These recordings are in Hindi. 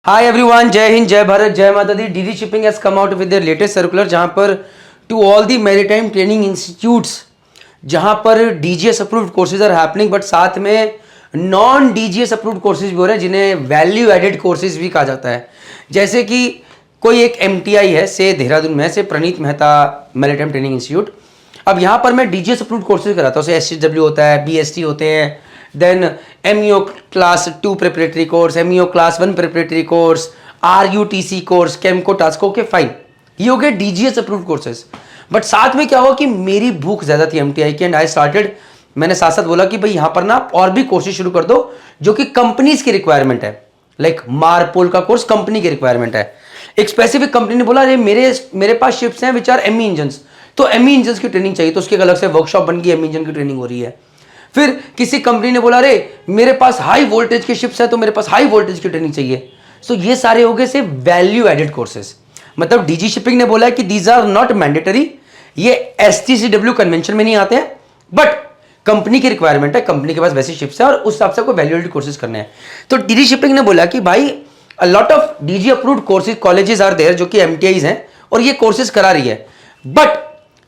हाय एवरीवन, जय हिंद, जय भारत, जय माता दी। DD shipping has come out with their latest circular, जहां पर to all the maritime training institutes जहां पर DGS approved courses are happening, but साथ में नॉन डीजीएस अप्रूव्ड कोर्सेज भी हो रहे हैं जिन्हें वैल्यू एडेड कोर्सेज भी कहा जाता है। जैसे कि कोई एक एमटीआई है, से देहरादून में, से प्रणीत मेहता मैरीटाइम ट्रेनिंग इंस्टीट्यूट। अब यहाँ पर मैं डीजीएस अप्रूव्ड कोर्सेज कराता हूँ, एससीडब्ल्यू होता है, बीएसटी होते हैं, then MEO class 2 preparatory course, MEO class 1 preparatory course, RUTC course, केमको टास्को के फाइन, ये हो गए डीजीएस अप्रूव्ड कोर्सेज। बट साथ में क्या हुआ कि मेरी भूख ज्यादा थी एमटीआई की, एंड आई स्टार्टेड, मैंने साथ साथ बोला कि भाई यहाँ पर ना और भी कोर्सेज शुरू कर दो जो कि कंपनीज की रिक्वायरमेंट है। लाइक मारपोल का कोर्स कंपनी की रिक्वायरमेंट है। एक स्पेसिफिक कंपनी ने बोला अरे मेरे पास शिप्स हैं विच आर एमई इंजन्स, तो एमई इंजन्स की ट्रेनिंग चाहिए, तो उसकी अलग से वर्कशॉप बन गई, एमई इंजन की ट्रेनिंग हो रही है। फिर किसी कंपनी ने बोला अरे मेरे पास हाई वोल्टेज के शिप्स है, तो मेरे पास हाई वोल्टेज की ट्रेनिंग चाहिए। सो ये सारे हो गए से वैल्यू एडेड कोर्सेज। मतलब डीजी शिपिंग ने बोला है कि दीज आर नॉट मैंडेटरी, ये एसटीसीडब्ल्यू कन्वेंशन में नहीं आते हैं, बट कंपनी की रिक्वायरमेंट है, कंपनी के पास वैसे शिप्स है और उस हिसाब से आपको वैल्यू एडेड कोर्सेज करने हैं। तो डीजी शिपिंग ने बोला कि भाई a lot of DG approved courses colleges are there जो कि एमटीआईज हैं और ये कोर्सेज करा रही है, बट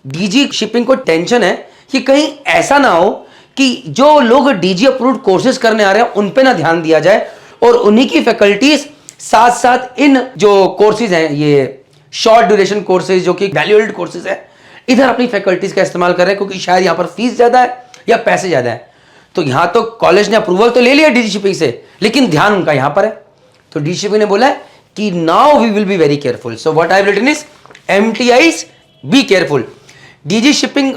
डीजी शिपिंग को टेंशन है कि कहीं ऐसा ना हो कि जो लोग डीजी अप्रूव्ड कोर्सेज करने आ रहे हैं उन पे ना ध्यान दिया जाए और उन्हीं की फैकल्टीज साथ साथ इन जो कोर्सेज हैं, ये शॉर्ट ड्यूरेशन कोर्सेज जो कि वैल्यू एडेड कोर्सेज है, इधर अपनी फैकल्टीज का इस्तेमाल कर रहे हैं क्योंकि शायद यहां पर फीस ज्यादा है या पैसे ज्यादा है। तो यहां तो कॉलेज ने अप्रूवल तो ले लिया डीजी शिपिंग से, लेकिन ध्यान उनका यहां पर है। तो डीजी शिपिंग ने बोला है कि now we will be very careful. So what I have written is MTIs be careful. DG shipping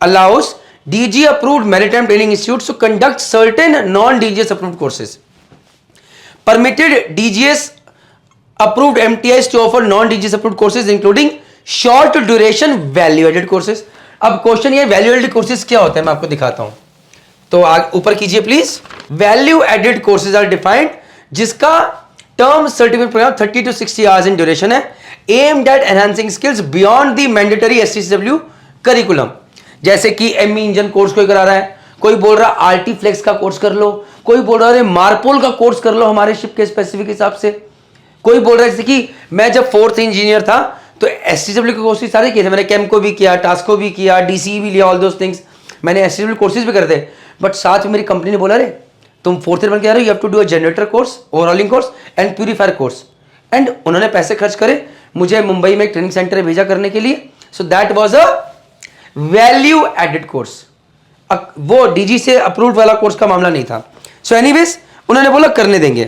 allows DG approved maritime training institutes to conduct certain non-DGS approved courses. Permitted DGS approved MTIs to offer non-DGS approved courses including short duration value added courses. अब क्वेश्चन ये वैल्यू एडेड कोर्सेज क्या होते हैं मैं आपको दिखाता हूं, तो ऊपर कीजिए please. Value added courses are defined जिसका term certificate programme 30 to 60 hours in duration है, aimed at enhancing skills beyond the mandatory STCW curriculum. जैसे कि एमई इंजन कोर्स कोई करा रहा है, कोई बोल रहा है आरटी फ्लेक्स का कोर्स कर लो, कोई बोल रहा है मारपोल का कोर्स कर लो हमारे शिप के स्पेसिफिक हिसाब से, कोई बोल रहा है जैसे कि मैं जब 4th इंजीनियर था तो एसटीडब्ल्यू के कोर्सेज सारे किए थे, मैंने केमको भी किया, टास्को भी किया, डीसी भी लिया, ऑल दोस थिंग्स मैंने एसटीडब्ल्यू कोर्सेज भी करते। बट साथ में मेरी कंपनी ने बोला रे तुम 4th ईयर बन के आ रहे हो, you have to do a generator course, overhauling course and purifier course. And उन्होंने पैसे खर्च करे, मुझे मुंबई में एक ट्रेनिंग सेंटर भेजा करने के लिए। So that was a value added course, वो डीजी से अप्रूव्ड वाला कोर्स का मामला नहीं था। सो एनीवेज उन्होंने बोला करने देंगे।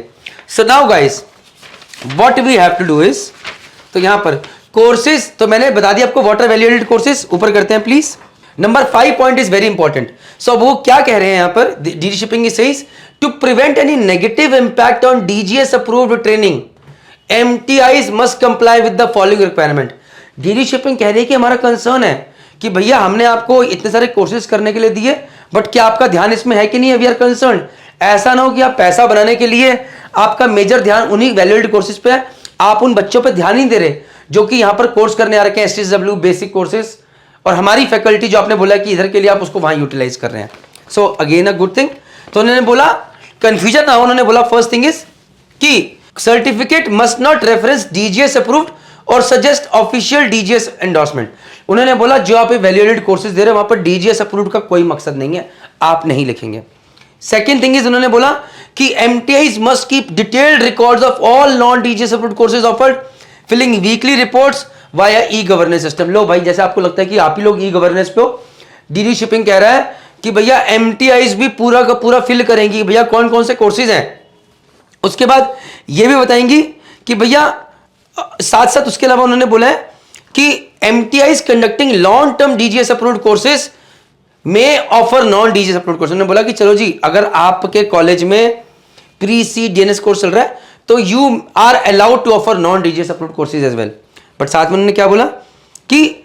So now guys what we have to do is, तो यहां पर कोर्सेज तो मैंने बता दिया आपको, वाटर वैल्यू एडेड कोर्सेज ऊपर करते हैं please. Number 5 point is very important. So वो क्या कह रहे हैं यहां पर, DG shipping is says to prevent any negative impact on DGS approved training MTIs must comply with the following requirement. DG shipping कह रही है कि हमारा कंसर्न है कि भैया हमने आपको इतने सारे कोर्सेज करने के लिए दिए, बट क्या आपका ध्यान इसमें है कि नहीं है, वी आर कंसर्न। ऐसा ना हो कि आप पैसा बनाने के लिए आपका मेजर ध्यान उन्हीं वैल्यूएडेड कोर्सेज पे है, आप उन बच्चों पे ध्यान नहीं दे रहे जो कि यहां पर कोर्स करने आ रखे हैं एसटीडब्ल्यू बेसिक कोर्सेज, और हमारी फैकल्टी जो आपने बोला कि इधर के लिए आप उसको वहां यूटिलाइज कर रहे हैं। So again a good thing. तो उन्होंने बोला कंफ्यूजन ना हो, उन्होंने बोला फर्स्ट थिंग इज कि certificate must not reference DGS approved और सजेस्ट ऑफिशियल डीजीएस एंडोर्समेंट। उन्होंने बोला जो आप वैल्यूएडेड कोर्सेज दे रहे हैं वहां पर डीजीएस अप्रूव्ड का कोई मकसद नहीं है, आप नहीं लिखेंगे। सेकंड थिंग इज उन्होंने बोला कि MTIs must keep detailed records of all non DGS approved courses offered, filling weekly reports via e governance system. लो भाई, जैसे आपको लगता है कि आप ही लोग ई गवर्नेंस पे हो, डीडी शिपिंग कह रहा है कि भैया एमटीआईज भी पूरा का पूरा फिल करेंगी भैया कौन कौन से कोर्सेज हैं। उसके बाद ये भी बताएंगी कि भैया साथ साथ उसके अलावा उन्होंने बोला है कि MTIs conducting long term DGS approved courses में offer non DGS approved courses. उन्होंने बोला कि चलो जी, अगर आपके कॉलेज में प्री सी डीएनएस कोर्स चल रहा है तो you are allowed to offer non DGS approved courses as well. But साथ में उन्होंने क्या बोला कि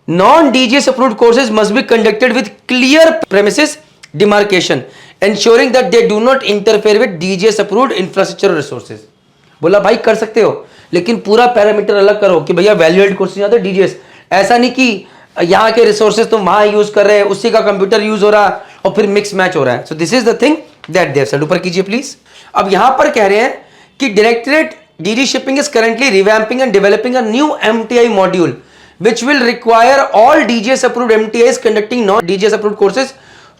non DGS approved courses must be conducted with clear premises demarcation ensuring that they do not interfere with DGS approved infrastructure resources। बोला भाई कर सकते हो, लेकिन पूरा पैरामीटर अलग करो कि भैया वैल्यू एडेड कोर्सेज आते डीजीएस, ऐसा नहीं कि यहाँ के रिसोर्सेज तुम वहां यूज कर रहे हैं, उसी का कंप्यूटर यूज हो रहा है और फिर मिक्स मैच हो रहा है। So this is the thing that they have said. ऊपर कीजिए प्लीज। अब यहां पर कह रहे हैं कि directorate DD shipping is currently revamping and developing a new MTI module which will require all DGS approved MTIs conducting non DGS approved courses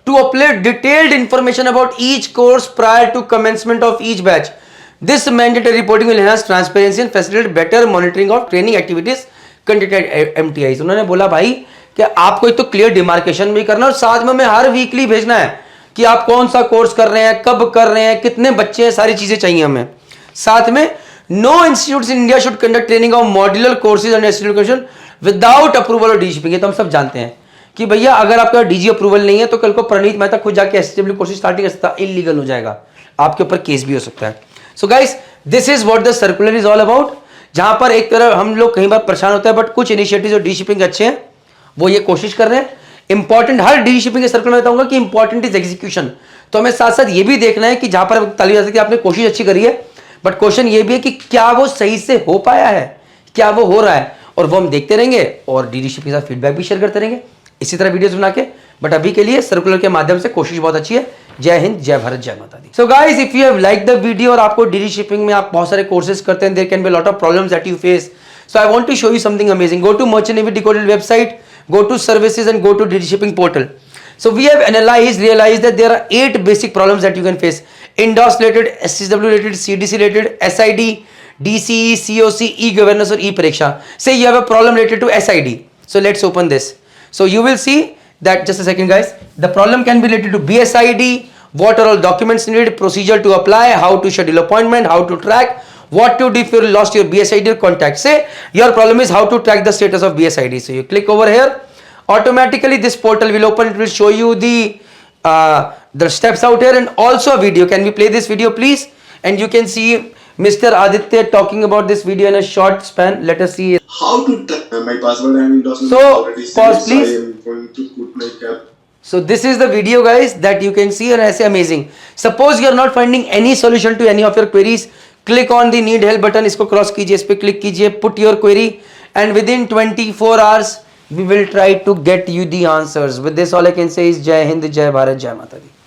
to upload detailed information about each course prior to commencement of each batch. This mandatory reporting will enhance transparency and facilitate better monitoring of training activities conducted at MTIs. उन्होंने बोला भाई कि आपको एक तो क्लियर डिमार्केशन भी करना और साथ में हमें हर वीकली भेजना है कि आप कौन सा कोर्स कर रहे हैं, कब कर रहे हैं, कितने बच्चे हैं, सारी चीजें चाहिए हमें. साथ में no institutes in India should conduct training of modular courses and education without approval और DG शिपिंग. ये तो हम सब जानते हैं कि भैया अगर आपका DG अप्रूवल नहीं है तो कल को प्रणीत मेहता खुद जाके SW कोर्सेज स्टार्ट कर सकता है, इलीगल हो जाएगा, आपके ऊपर केस भी हो सकता है. So guys, this is what the circular is all about. जहां पर एक तरफ हम लोग कई बार परेशान होते हैं, बट कुछ इनिशिएटिव्स और DG शिपिंग अच्छे हैं, वो ये कोशिश कर रहे हैं. इंपॉर्टेंट हर DG शिपिंग के सर्कुलर में बताऊंगा कि इंपॉर्टेंट इज एग्जीक्यूशन. तो हमें साथ साथ ये भी देखना है कि जहां पर ताली जा सकती है, आपने कोशिश अच्छी करी है, बट क्वेश्चन ये भी है कि क्या वो सही से हो पाया है, क्या वो हो रहा है, और वो हम देखते रहेंगे और DD शिपिंग के साथ फीडबैक भी शेयर करते रहेंगे इसी तरह वीडियोस बना के. बट अभी के लिए सर्कुलर के माध्यम से कोशिश बहुत अच्छी है. जय हिंद, जय भारत, जय माता दी. So guys, if you have like the video और आपको DD शिपिंग में आप बहुत सारे कोर्सेज करते हैं, there can be lot of problems that you face. So I want to show you something amazing. Go to Merchant Navy Decoded website, go to services and go to DD shipping portal. So we have realized that there are 8 basic problems that you can face. INDOS related, SCW related, CDC related, SID, DCE, COC, e-governance or e-Pariksha. Say you have a problem related to SID. So let's open this. So you will see that, just a second guys, the problem can be related to BSID, what are all documents needed, procedure to apply, how to schedule appointment, how to track, what to do if you lost your BSID or contact. Say your problem is how to track the status of BSID. So you click over here. Automatically this portal will open. It will show you the steps out here and also a video. Can we play this video please? And you can see Mr. Aditya talking about this video in a short span. Let us see. How to my password and endorsement So, already set, pause, so please. I am going to put my cap. So this is the video guys that you can see, and ऐसे amazing. Suppose you are not finding any solution to any of your queries, click on the need help button. इसको क्रॉस कीजिए, इस पे क्लिक कीजिए, put your query, and within 24 hours we will try to get you the answers. With this all I can say is Jai Hind, Jai Bharat, Jai Mata Di.